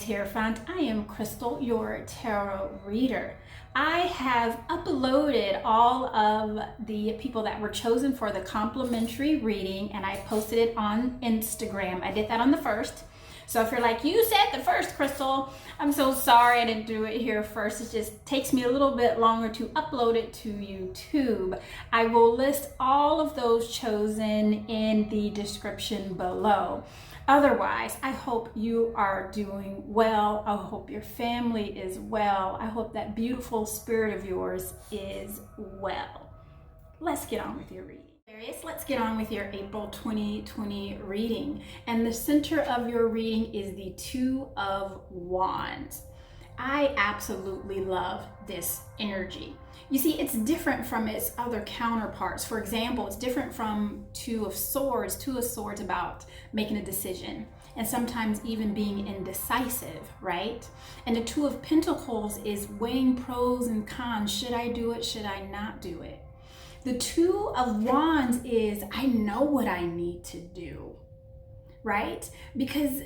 Aquarius Hierophant. I am Crystal, your tarot reader. I have uploaded all of the people that were chosen for the complimentary reading, and I posted it on Instagram. I did that on the 1st. So if you're like, you said the 1st, Crystal, I'm so sorry I didn't do it here first. It just takes me a little bit longer to upload it to YouTube. I will list all of those chosen in the description below. Otherwise, I hope you are doing well. I hope your family is well. I hope that beautiful spirit of yours is well. Let's get on with your reading. Aquarius, let's get on with your April 2020 reading. And the center of your reading is the Two of Wands. I absolutely love this energy. You see, it's different from its other counterparts. For example, it's different from Two of Swords. Two of Swords about making a decision and sometimes even being indecisive, right? And the Two of Pentacles is weighing pros and cons. Should I do it? Should I not do it? The Two of Wands is, I know what I need to do, right? Because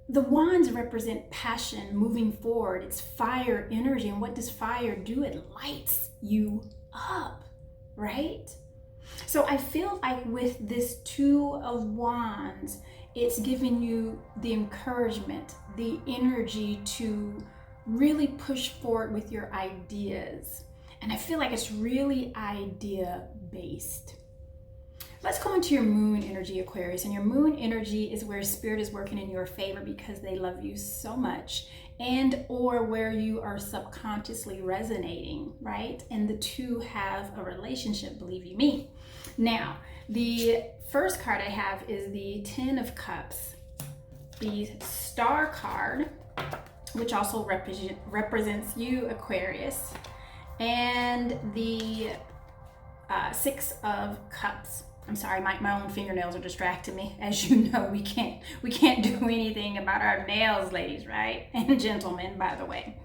the wands represent passion, moving forward. It's fire energy. And what does fire do? It lights you up, right? So I feel like with this Two of Wands, it's giving you the encouragement, the energy to really push forward with your ideas. And I feel like it's really idea-based. Let's go into your moon energy, Aquarius. And your moon energy is where spirit is working in your favor because they love you so much, and or where you are subconsciously resonating, right? And the two have a relationship, believe you me. Now, the first card I have is the Ten of Cups, the Star card, which also represents you, Aquarius, and the Six of Cups. I'm sorry, my own fingernails are distracting me. As you know, we can't do anything about our nails, ladies, right? And gentlemen, by the way.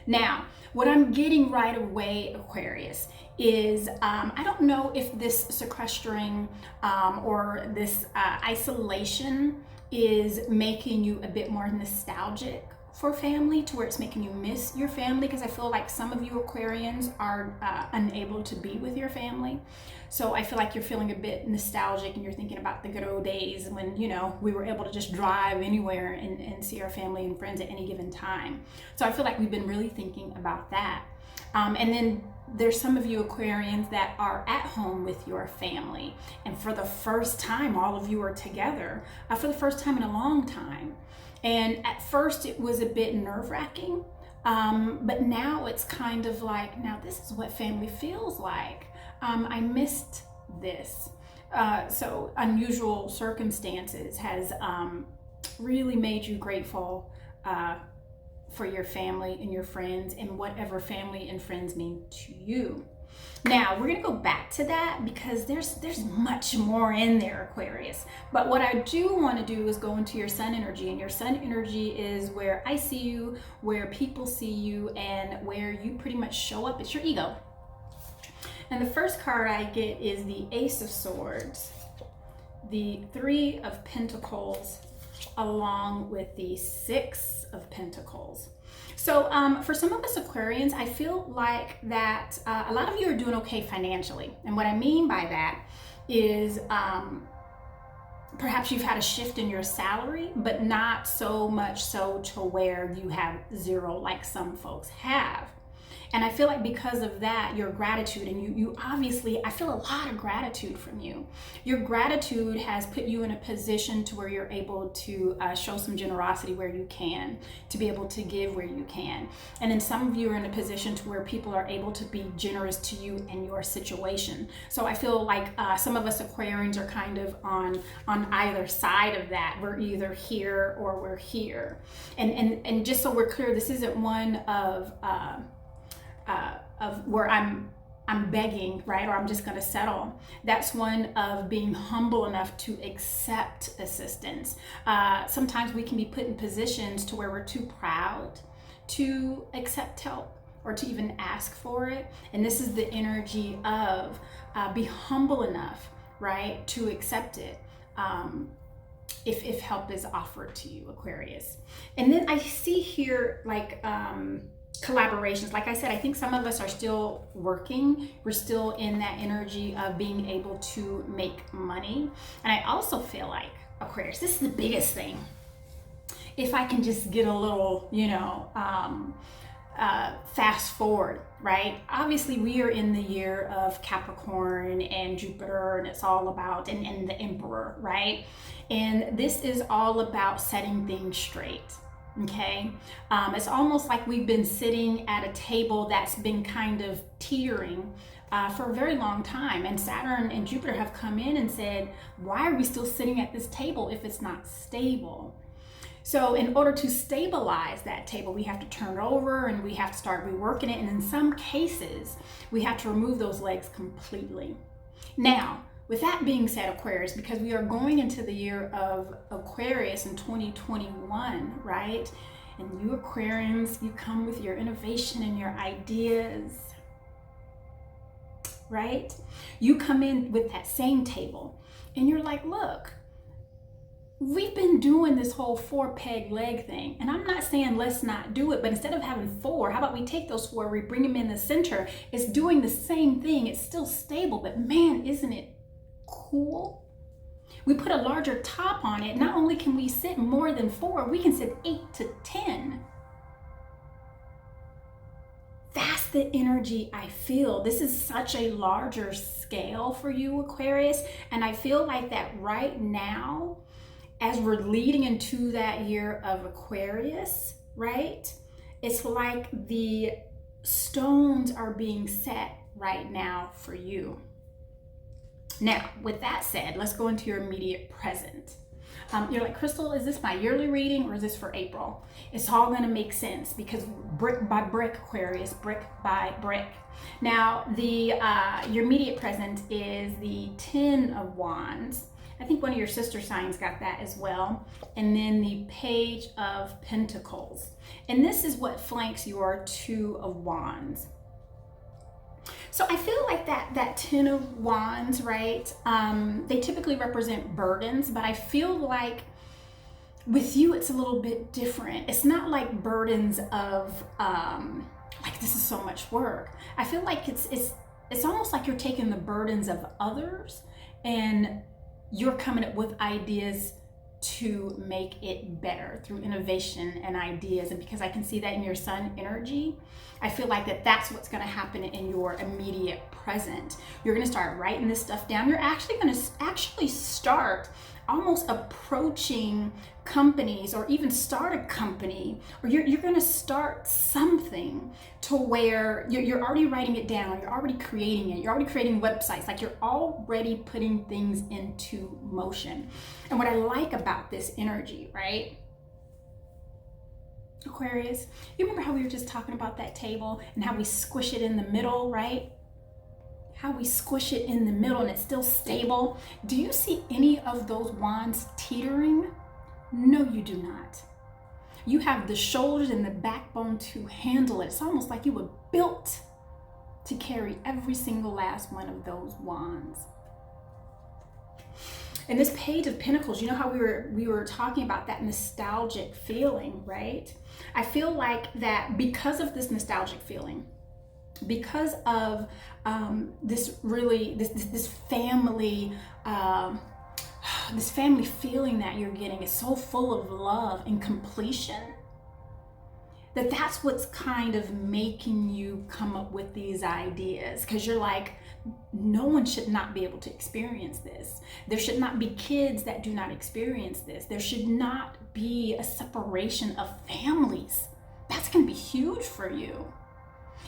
Now, what I'm getting right away, Aquarius, is I don't know if this sequestering or this isolation is making you a bit more nostalgic for family, to where it's making you miss your family, because I feel like some of you Aquarians are unable to be with your family. So I feel like you're feeling a bit nostalgic and you're thinking about the good old days when, you know, we were able to just drive anywhere and see our family and friends at any given time. So I feel like we've been really thinking about that. And then there's some of you Aquarians that are at home with your family. And for the first time, all of you are together for the first time in a long time. And at first it was a bit nerve-wracking, but now it's kind of like, now this is what family feels like. I missed this. So unusual circumstances has really made you grateful for your family and your friends and whatever family and friends mean to you. Now, we're going to go back to that because there's much more in there, Aquarius. But what I do want to do is go into your sun energy. And your sun energy is where I see you, where people see you, and where you pretty much show up. It's your ego. And the first card I get is the Ace of Swords, the Three of Pentacles, along with the Six of Pentacles. So for some of us Aquarians, I feel like that a lot of you are doing okay financially. And what I mean by that is perhaps you've had a shift in your salary, but not so much so to where you have zero like some folks have. And I feel like because of that, your gratitude, and you obviously, I feel a lot of gratitude from you. Your gratitude has put you in a position to where you're able to show some generosity where you can, to be able to give where you can. And then some of you are in a position to where people are able to be generous to you in your situation. So I feel like some of us Aquarians are kind of on either side of that. We're either here or we're here. And just so we're clear, this isn't one of where I'm begging, right? Or I'm just going to settle. That's one of being humble enough to accept assistance. Sometimes we can be put in positions to where we're too proud to accept help or to even ask for it. And this is the energy of be humble enough, right, to accept it. if help is offered to you, Aquarius. And then I see here like collaborations. Like I said, I think some of us are still working. We're still in that energy of being able to make money. And I also feel like, Aquarius, this is the biggest thing. If I can just get a little, you know, fast forward, right? Obviously, we are in the year of Capricorn and Jupiter, and it's all about, and the Emperor, right? And this is all about setting things straight, okay? It's almost like we've been sitting at a table that's been kind of teetering for a very long time. And Saturn and Jupiter have come in and said, why are we still sitting at this table if it's not stable? So in order to stabilize that table, we have to turn it over and we have to start reworking it. And in some cases, we have to remove those legs completely. Now, with that being said, Aquarius, because we are going into the year of Aquarius in 2021, right? And you Aquarians, you come with your innovation and your ideas, right? You come in with that same table and you're like, look, we've been doing this whole 4-peg leg thing, and I'm not saying let's not do it, but instead of having 4, how about we take those 4, we bring them in the center. It's doing the same thing. It's still stable, but man, isn't it cool? We put a larger top on it. Not only can we sit more than 4, we can sit 8 to 10. That's the energy I feel. This is such a larger scale for you, Aquarius, and I feel like that right now, as we're leading into that year of Aquarius, right? It's like the stones are being set right now for you. Now, with that said, let's go into your immediate present. You're like, Crystal, is this my yearly reading or is this for April? It's all gonna make sense because brick by brick, Aquarius, brick by brick. Now, your immediate present is the 10 of Wands. I think one of your sister signs got that as well. And then the Page of Pentacles. And this is what flanks your 2 of Wands. So I feel like that 10 of Wands, right? They typically represent burdens, but I feel like with you, it's a little bit different. It's not like burdens of, like this is so much work. I feel like it's almost like you're taking the burdens of others and you're coming up with ideas to make it better through innovation and ideas. And because I can see that in your sun energy, I feel like that's what's going to happen in your immediate present. You're going to start writing this stuff down. You're actually going to start almost approaching companies or even start a company, or you're going to start something to where you're already writing it down, you're already creating it, you're already creating websites, like you're already putting things into motion. And what I like about this energy, right, Aquarius, you remember how we were just talking about that table and how we squish it in the middle, right? How we squish it in the middle and it's still stable. Do you see any of those wands teetering? No, you do not. You have the shoulders and the backbone to handle it. It's almost like you were built to carry every single last one of those wands. And this Page of Pentacles, you know how we were talking about that nostalgic feeling, right? I feel like that because of this nostalgic feeling, because of this family feeling that you're getting is so full of love and completion, that's what's kind of making you come up with these ideas, because you're like, no one should not be able to experience this. There should not be kids that do not experience this. There should not be a separation of families. That's going to be huge for you.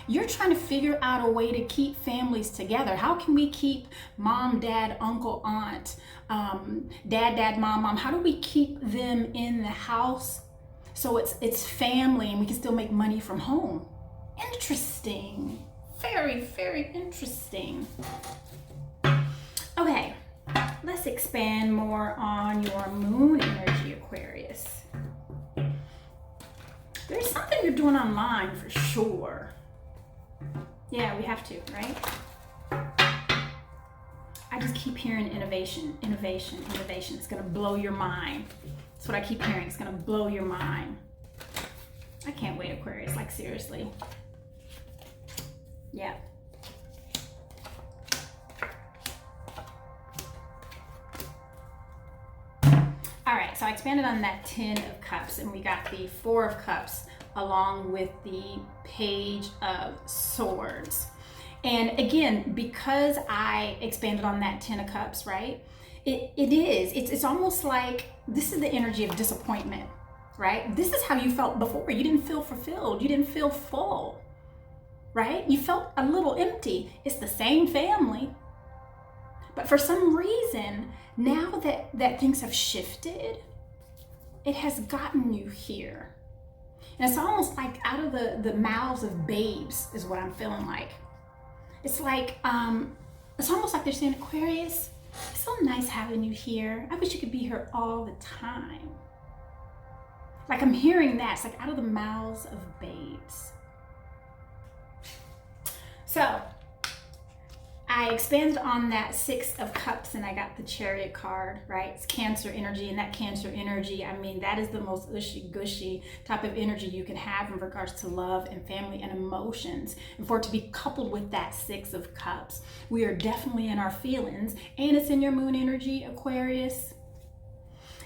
You're trying to figure out a way to keep families together. How can we keep mom, dad, uncle, aunt, dad, mom? How do we keep them in the house so it's family and we can still make money from home? Interesting. Very, very interesting. Okay, let's expand more on your moon energy, Aquarius. There's something you're doing online for sure. Yeah, we have to, right? I just keep hearing innovation, innovation, innovation. It's gonna blow your mind. That's what I keep hearing. It's gonna blow your mind. I can't wait, Aquarius, like seriously. Yeah. All right, so I expanded on that 10 of Cups, and we got the 4 of Cups along with the Page of Swords. And again, because I expanded on that 10 of Cups, right? It's almost like this is the energy of disappointment, right? This is how you felt before. You didn't feel fulfilled. You didn't feel full, right? You felt a little empty. It's the same family. But for some reason, now that things have shifted, it has gotten you here. And it's almost like out of the mouths of babes is what I'm feeling like. It's like, it's almost like they're saying, Aquarius, it's so nice having you here. I wish you could be here all the time. Like I'm hearing that. It's like out of the mouths of babes. So I expanded on that 6 of Cups and I got the Chariot card, right? It's Cancer energy, and that Cancer energy, I mean, that is the most gushy type of energy you can have in regards to love and family and emotions. And for it to be coupled with that 6 of Cups, we are definitely in our feelings, and it's in your moon energy, Aquarius.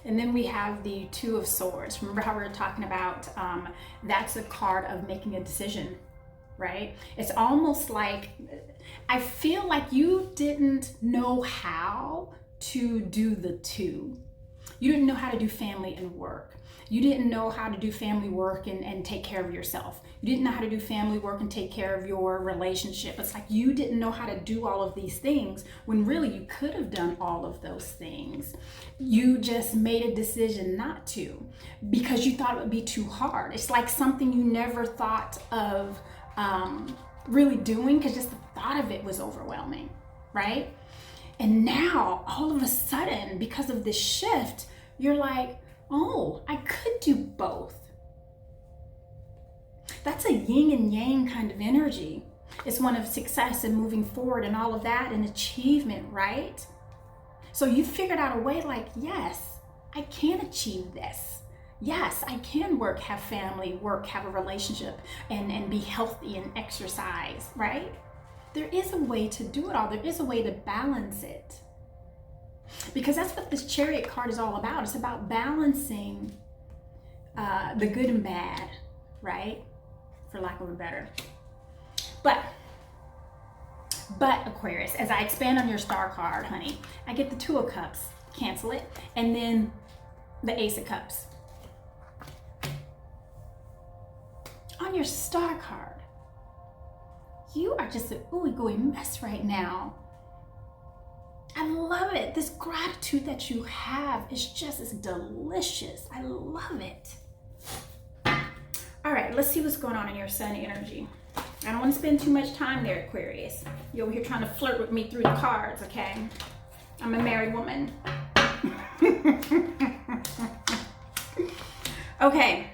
And then we have the 2 of Swords. Remember how we were talking about, that's a card of making a decision, right? It's almost like, I feel like you didn't know how to do the 2. You didn't know how to do family and work. You didn't know how to do family work and take care of yourself. You didn't know how to do family work and take care of your relationship. It's like you didn't know how to do all of these things when really you could have done all of those things. You just made a decision not to because you thought it would be too hard. It's like something you never thought of really doing because just the thought of it was overwhelming, right? And now all of a sudden, because of this shift, you're like, oh, I could do both. That's a yin and yang kind of energy. It's one of success and moving forward and all of that and achievement, right? So you figured out a way like, yes, I can achieve this. Yes, I can work, have family, work, have a relationship, and be healthy and exercise, right? There is a way to do it all. There is a way to balance it. Because that's what this Chariot card is all about. It's about balancing the good and bad, right? For lack of a better. But Aquarius, as I expand on your star card, honey, I get the 2 of Cups, cancel it, and then the Ace of Cups. On your star card, you are just an ooey gooey mess right now. I love it. This gratitude that you have is just as delicious. I love it. All right, let's see what's going on in your sun energy. I don't want to spend too much time there, Aquarius. You're over here trying to flirt with me through the cards, okay? I'm a married woman. Okay.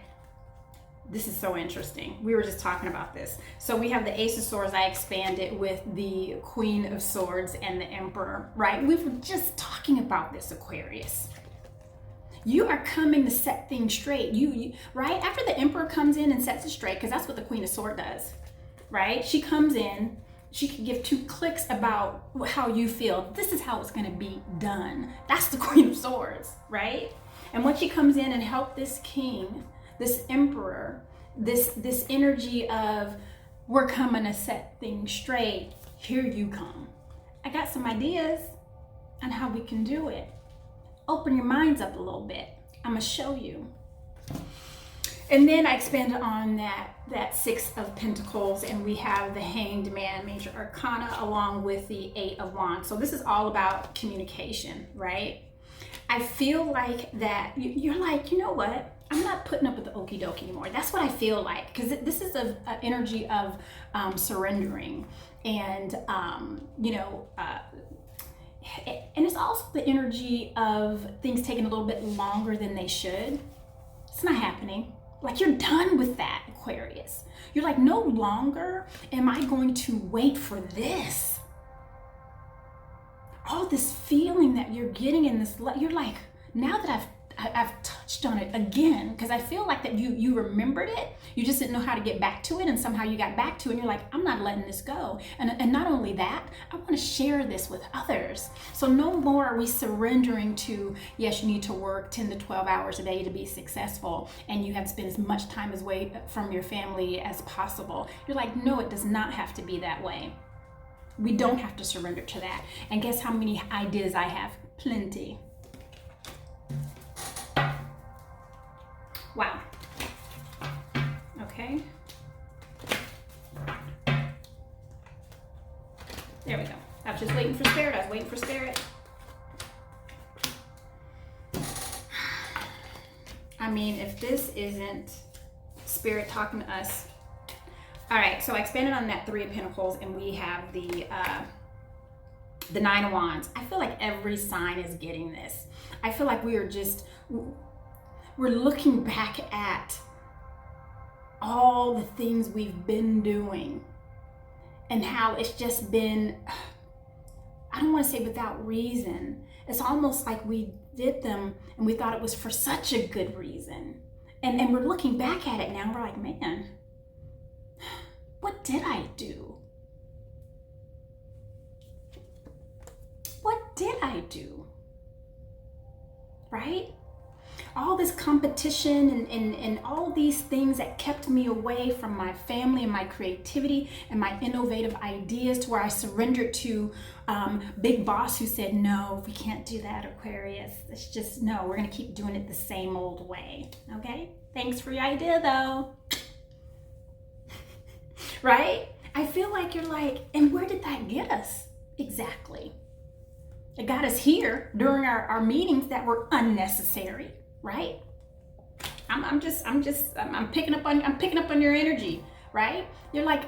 This is so interesting. We were just talking about this. So we have the Ace of Swords. I expanded with the Queen of Swords and the Emperor, right? We were just talking about this, Aquarius. You are coming to set things straight. You right? After the Emperor comes in and sets it straight, because that's what the Queen of Swords does, right? She comes in, she can give 2 clicks about how you feel. This is how it's going to be done. That's the Queen of Swords, right? And when she comes in and help this king, this emperor, this energy of we're coming to set things straight, here you come. I got some ideas on how we can do it. Open your minds up a little bit. I'm gonna show you. And then I expanded on that 6 of Pentacles, and we have the Hanged Man, Major Arcana, along with the 8 of Wands. So this is all about communication, right? I feel like that you're like, you know what? I'm not putting up with the okie dokie anymore. That's what I feel like, because this is an energy of surrendering, and and it's also the energy of things taking a little bit longer than they should. It's not happening. Like, you're done with that, Aquarius. You're like, no longer am I going to wait for this. all this feeling that you're getting in this, you're like, now that I've touched on it again, because I feel like that you remembered it, you just didn't know how to get back to it, and somehow you got back to it, and you're like, I'm not letting this go. And not only that, I want to share this with others. So no more are we surrendering to, yes, you need to work 10 to 12 hours a day to be successful, and you have to spend as much time away from your family as possible. You're like, no, it does not have to be that way. We don't have to surrender to that. And guess how many ideas I have? Plenty. Wow. Okay. There we go. I was just waiting for Spirit. I was waiting for Spirit. I mean, if this isn't Spirit talking to us. All right, so I expanded on that 3 of Pentacles, and we have the 9 of Wands. I feel like every sign is getting this. I feel like we're looking back at all the things we've been doing and how it's just been, I don't want to say without reason. It's almost like we did them and we thought it was for such a good reason. And we're looking back at it now and we're like, man, what did I do? What did I do? Right? All this competition and all these things that kept me away from my family and my creativity and my innovative ideas, to where I surrendered to Big Boss who said, no, we can't do that, Aquarius. It's just, no, we're going to keep doing it the same old way. Okay? Thanks for your idea, though. Right? I feel like you're like, and where did that get us? Exactly. It got us here during our meetings that were unnecessary, right? I'm picking up on your energy, right? You're like,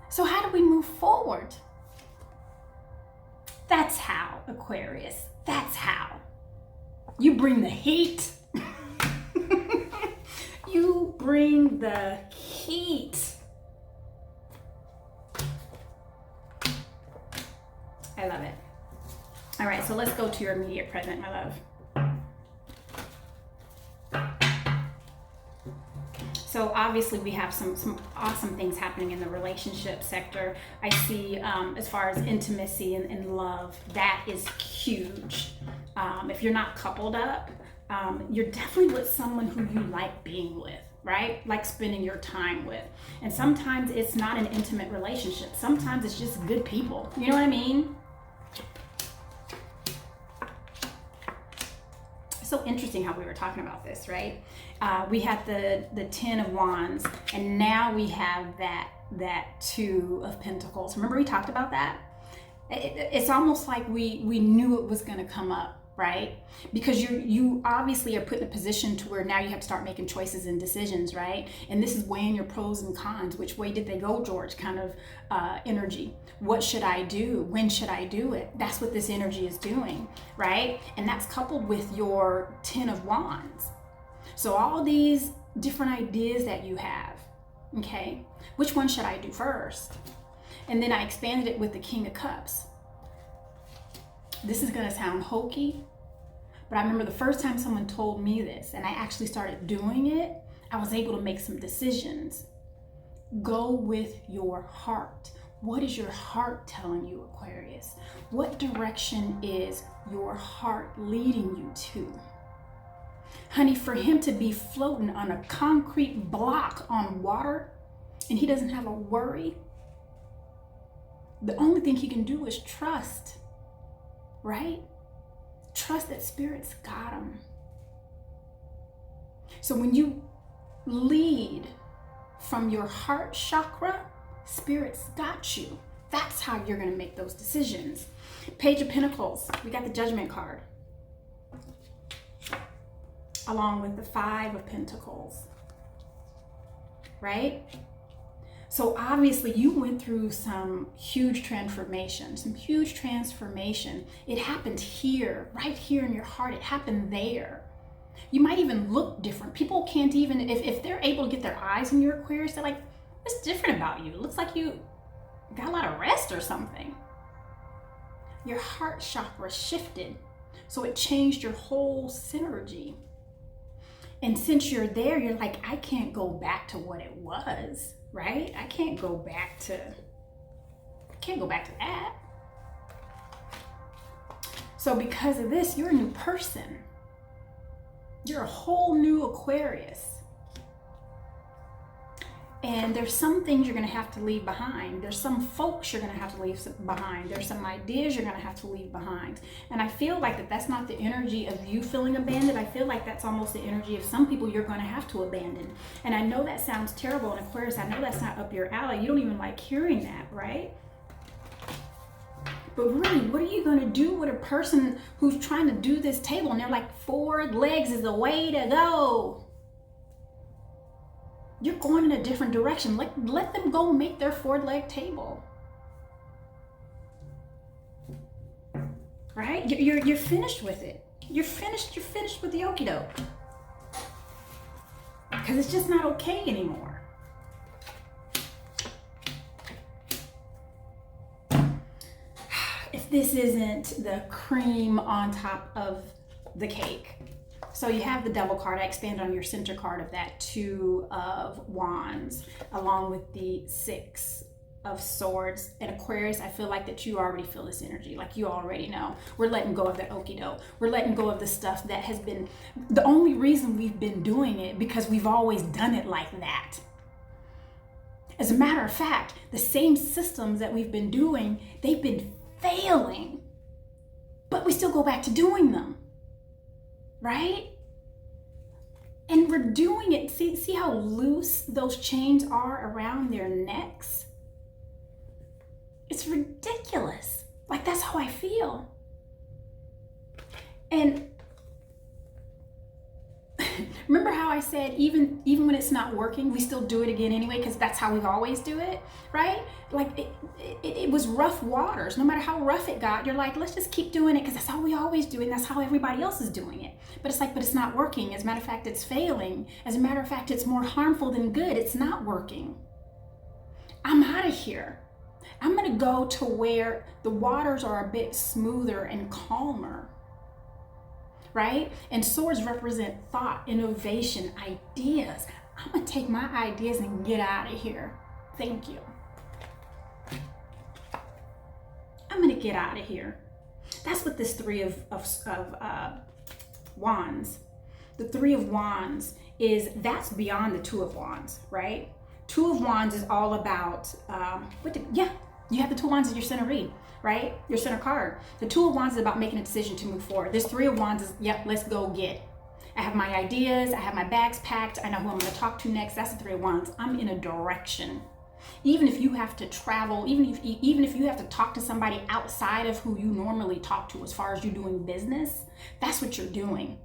so how do we move forward? That's how, Aquarius. That's how. You bring the heat. You bring the heat. I love it. All right, so let's go to your immediate present, my love. So obviously we have some awesome things happening in the relationship sector. I see as far as intimacy and love, that is huge. If you're not coupled up, you're definitely with someone who you like being with, right? Like spending your time with. And sometimes it's not an intimate relationship. Sometimes it's just good people. You know what I mean? So interesting how we were talking about this, right? We had the 10 of Wands, and now we have that 2 of Pentacles. Remember we talked about that? It's almost like we knew it was going to come up, right? Because you obviously are put in a position to where now you have to start making choices and decisions, right? And this is weighing your pros and cons. Which way did they go, George? Kind of energy. What should I do? When should I do it? That's what this energy is doing, right? And that's coupled with your 10 of Wands. So all these different ideas that you have, okay? Which one should I do first? And then I expanded it with the King of Cups. This is going to sound hokey, but I remember the first time someone told me this and I actually started doing it, I was able to make some decisions. Go with your heart. What is your heart telling you, Aquarius? What direction is your heart leading you to? Honey, for him to be floating on a concrete block on water and he doesn't have a worry, the only thing he can do is trust. Right? Trust that Spirit's got him. So when you lead from your heart chakra, Spirit's got you. That's how you're going to make those decisions. Page of Pentacles. We got the Judgment card. Along with the 5 of Pentacles. Right? So obviously you went through some huge transformation. It happened here, right here in your heart. It happened there. You might even look different. People can't even, if they're able to get their eyes on your Aquarius, they're like, what's different about you? It looks like you got a lot of rest or something. your heart chakra shifted. So it changed your whole synergy. And since you're there, you're like, I can't go back to what it was, right? I can't go back to that. So because of this, you're a new person. You're a whole new Aquarius. And there's some things you're going to have to leave behind. There's some folks you're going to have to leave behind. There's some ideas you're going to have to leave behind. And I feel like that's not the energy of you feeling abandoned. I feel like that's almost the energy of some people you're going to have to abandon. And I know that sounds terrible. And Aquarius, I know that's not up your alley. You don't even like hearing that, right? But really, what are you going to do with a person who's trying to do this table and they're like, 4 legs is the way to go? You're going in a different direction. Let them go make their 4-leg table. Right? You're finished with it. You're finished with the okie doke. Because it's just not okay anymore. If this isn't the cream on top of the cake. So you have the Devil card. I expand on your center card of that 2 of Wands, along with the 6 of Swords. And Aquarius, I feel like that you already feel this energy, like you already know. We're letting go of that okie doke. We're letting go of the stuff that has been, the only reason we've been doing it because we've always done it like that. As a matter of fact, the same systems that we've been doing, they've been failing, but we still go back to doing them. Right? And we're doing it. See how loose those chains are around their necks? It's ridiculous. Like, that's how I feel. And remember how I said even when it's not working, we still do it again anyway, because that's how we've always do it, right? Like it was rough waters. No matter how rough it got, you're like, let's just keep doing it because that's how we always do it, and that's how everybody else is doing it. But it's like, but it's not working. As a matter of fact, it's failing. As a matter of fact, it's more harmful than good. It's not working. I'm out of here. I'm gonna go to where the waters are a bit smoother and calmer. Right? And swords represent thought, innovation, ideas. I'm gonna take my ideas and get out of here. Thank you. I'm gonna get out of here. That's what this 3 of Wands. The 3 of Wands that's beyond the 2 of Wands, right? 2 of Wands is all about you have the 2 of Wands as your center read. Right? Your center card. The 2 of Wands is about making a decision to move forward. This 3 of Wands is, yep, let's go get. I have my ideas. I have my bags packed. I know who I'm going to talk to next. That's the 3 of Wands. I'm in a direction. Even if you have to travel, even if you have to talk to somebody outside of who you normally talk to as far as you doing business, that's what you're doing.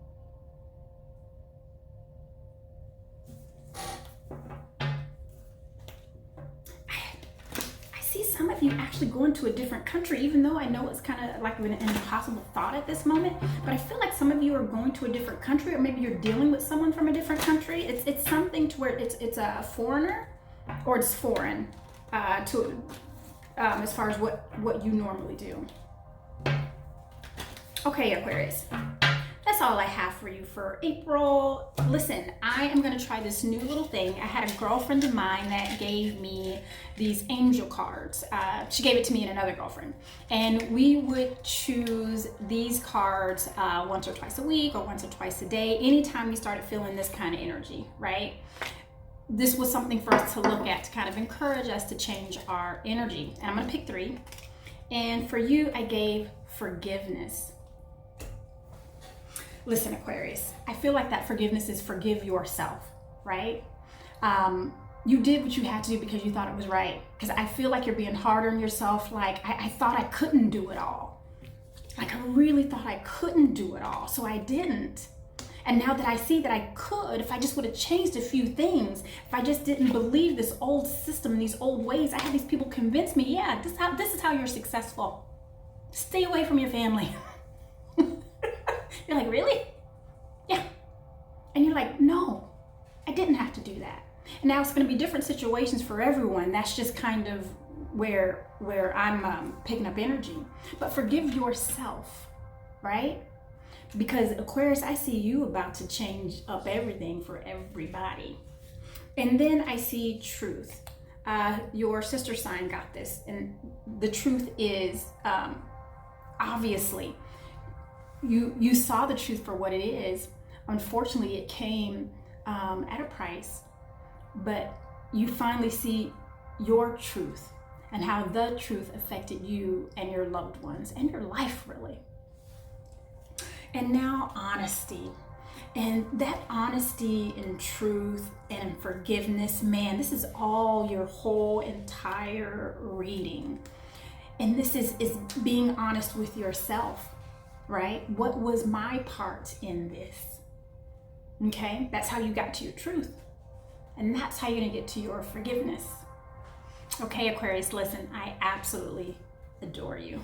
Some of you actually going to a different country, even though I know it's kind of like an impossible thought at this moment, but I feel like some of you are going to a different country, or maybe you're dealing with someone from a different country. It's something to where it's a foreigner, or it's foreign to as far as what you normally do. Okay, Aquarius. That's all I have for you for April. Listen, I am going to try this new little thing. I had a girlfriend of mine that gave me these angel cards. She gave it to me and another girlfriend. And we would choose these cards once or twice a week or once or twice a day, anytime we started feeling this kind of energy, right? This was something for us to look at to kind of encourage us to change our energy. And I'm going to pick 3. And for you, I gave forgiveness. Listen, Aquarius, I feel like that forgiveness is forgive yourself, right? You did what you had to do because you thought it was right. Because I feel like you're being hard on yourself. Like, I thought I couldn't do it all. Like, I really thought I couldn't do it all, so I didn't. And now that I see that I could, if I just would have changed a few things, if I just didn't believe this old system, these old ways, I had these people convince me, yeah, this is how you're successful. Stay away from your family. You're like, really? Yeah. And you're like, no, I didn't have to do that. And now it's going to be different situations for everyone. That's just kind of where I'm picking up energy. But forgive yourself, right? Because Aquarius, I see you about to change up everything for everybody. And then I see truth. Your sister sign got this, and the truth is, obviously, you saw the truth for what it is. Unfortunately, it came at a price, but you finally see your truth and how the truth affected you and your loved ones and your life, really. And now honesty. And that honesty and truth and forgiveness, man, this is all your whole entire reading. And this is being honest with yourself, right? What was my part in this? Okay, that's how you got to your truth. And that's how you're gonna get to your forgiveness. Okay, Aquarius, listen, I absolutely adore you.